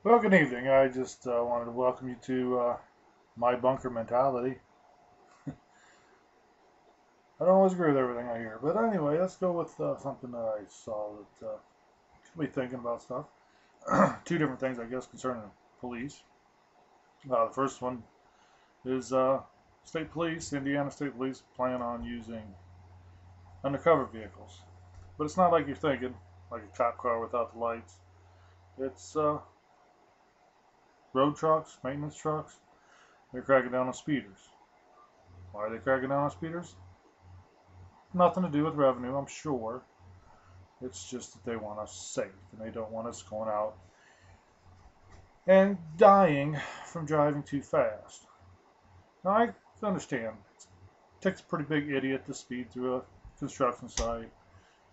Well, good evening. I just wanted to welcome you to my bunker mentality. I don't always agree with everything I hear, but anyway, let's go with something that I saw that got me thinking about stuff. Two different things, I guess, concerning police. The first one is state police, Indiana State Police, plan on using undercover vehicles, but it's not like you're thinking, like a cop car without the lights. It's road trucks, maintenance trucks. They're cracking down on speeders. Why are they cracking down on speeders? Nothing to do with revenue, I'm sure. It's just that they want us safe and they don't want us going out and dying from driving too fast. Now, I understand. It takes a pretty big idiot to speed through a construction site.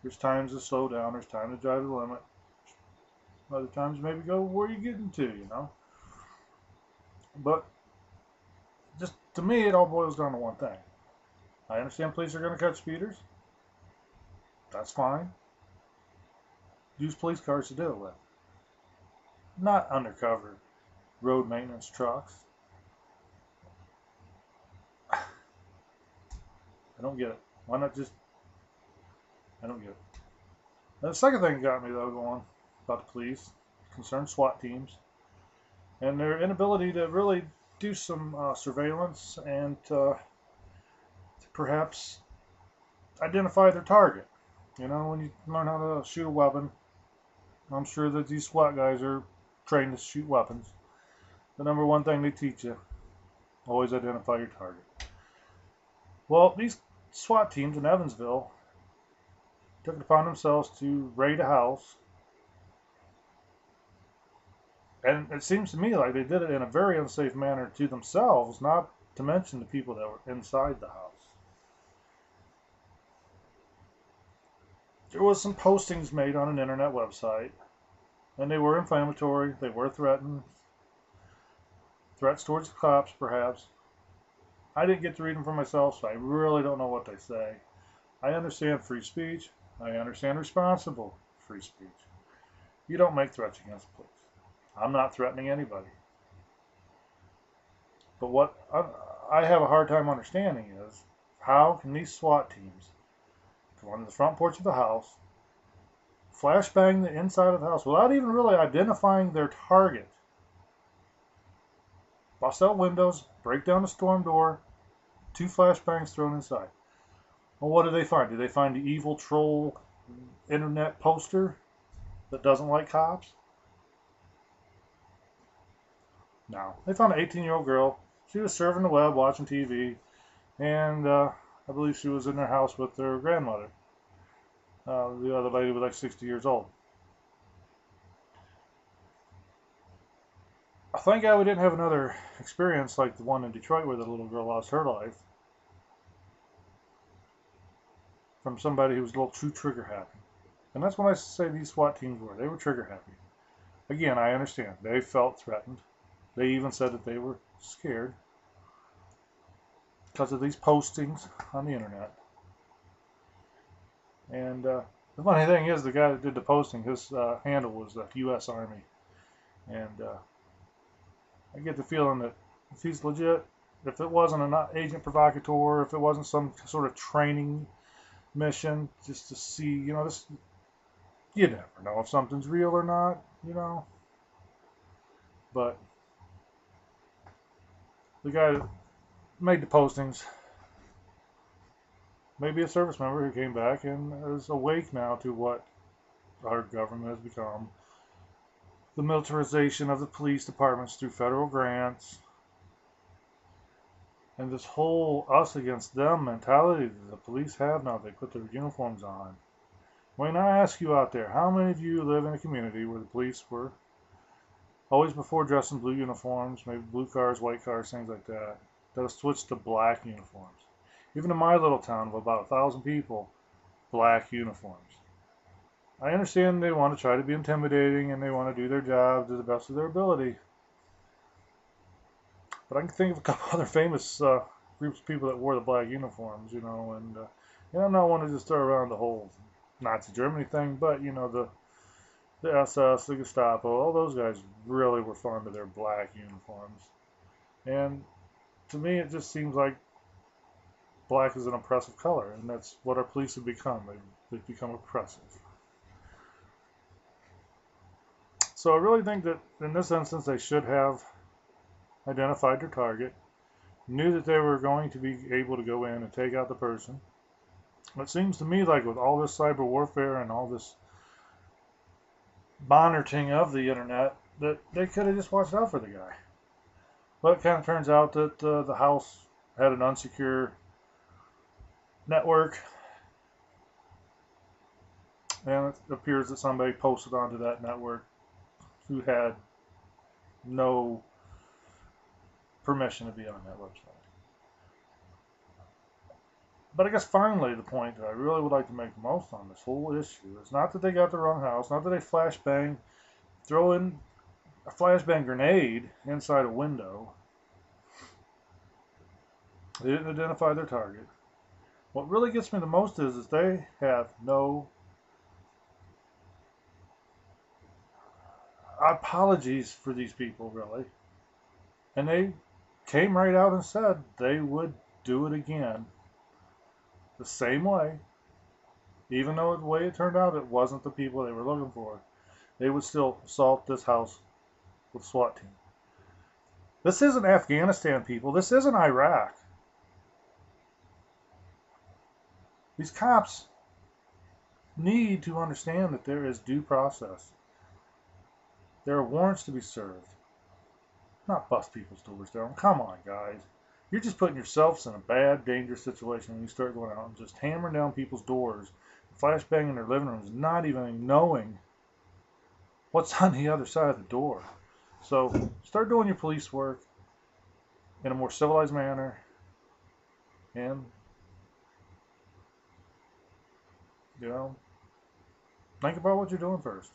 There's times to slow down, there's time to drive the limit. Other times, maybe go where you're getting to. But just to me, it all boils down to one thing. I understand police are going to catch speeders. That's fine. Use police cars to do it with, not undercover road maintenance trucks. I don't get it. Why not just? I don't get it. And the second thing that got me though going about the police concerns SWAT teams and their inability to really do some surveillance and to perhaps identify their target. When you learn how to shoot a weapon, I'm sure that these SWAT guys are trained to shoot weapons. The number one thing they teach you, always identify your target. Well, these SWAT teams in Evansville took it upon themselves to raid a house. And it seems to me like they did it in a very unsafe manner to themselves, not to mention the people that were inside the house. There was some postings made on an internet website, and they were inflammatory. They were threats towards the cops, perhaps. I didn't get to read them for myself, so I really don't know what they say. I understand free speech. I understand responsible free speech. You don't make threats against the police. I'm not threatening anybody. But what I have a hard time understanding is how can these SWAT teams go on the front porch of the house, flashbang the inside of the house without even really identifying their target, bust out windows, break down the storm door, two flashbangs thrown inside. Well, what do they find? Do they find the evil troll internet poster that doesn't like cops? No. They found an 18-year-old girl. She was surfing the web, watching TV, and I believe she was in their house with their grandmother. The other lady was like 60 years old. Thank God we didn't have another experience like the one in Detroit where the little girl lost her life from somebody who was a little too trigger happy. And that's when I say these SWAT teams were. They were trigger happy. Again, I understand. They felt threatened. They even said that they were scared because of these postings on the internet. And the funny thing is, the guy that did the posting, his handle was the U.S. Army. And I get the feeling that if he's legit, if it wasn't an agent provocateur, if it wasn't some sort of training mission just to see, this, you never know if something's real or not. But the guy that made the postings may be a service member who came back and is awake now to what our government has become. The militarization of the police departments through federal grants, and this whole us against them mentality that the police have now. They put their uniforms on. When I ask you out there, how many of you live in a community where the police were always before dressed in blue uniforms, maybe blue cars, white cars, things like that, that have switched to black uniforms? Even in my little town of about 1,000 people, black uniforms. I understand they want to try to be intimidating and they want to do their job to the best of their ability. But I can think of a couple other famous groups of people that wore the black uniforms, and I'm not one to just throw around the whole Nazi Germany thing, but the the SS, the Gestapo, all those guys really were fond of their black uniforms. And to me, it just seems like black is an oppressive color, and that's what our police have become. They've become oppressive. So I really think that in this instance, they should have identified their target, knew that they were going to be able to go in and take out the person. It seems to me like with all this cyber warfare and all this monitoring of the internet, that they could have just watched out for the guy. But it kind of turns out that the house had an unsecure network, and it appears that somebody posted onto that network who had no permission to be on that website. But I guess finally the point that I really would like to make the most on this whole issue is not that they got the wrong house, not that they flashbang, throw in a flashbang grenade inside a window. They didn't identify their target. What really gets me the most is they have no apologies for these people, really. And they came right out and said they would do it again the same way, even though the way it turned out it wasn't the people they were looking for. They would still assault this house with SWAT team. This isn't Afghanistan, people. This isn't Iraq. These cops need to understand that there is due process. There are warrants to be served. Not bust people's doors down. Come on, guys. You're just putting yourselves in a bad, dangerous situation when you start going out and just hammering down people's doors, flashbanging their living rooms, not even knowing what's on the other side of the door. So start doing your police work in a more civilized manner, and think about what you're doing first.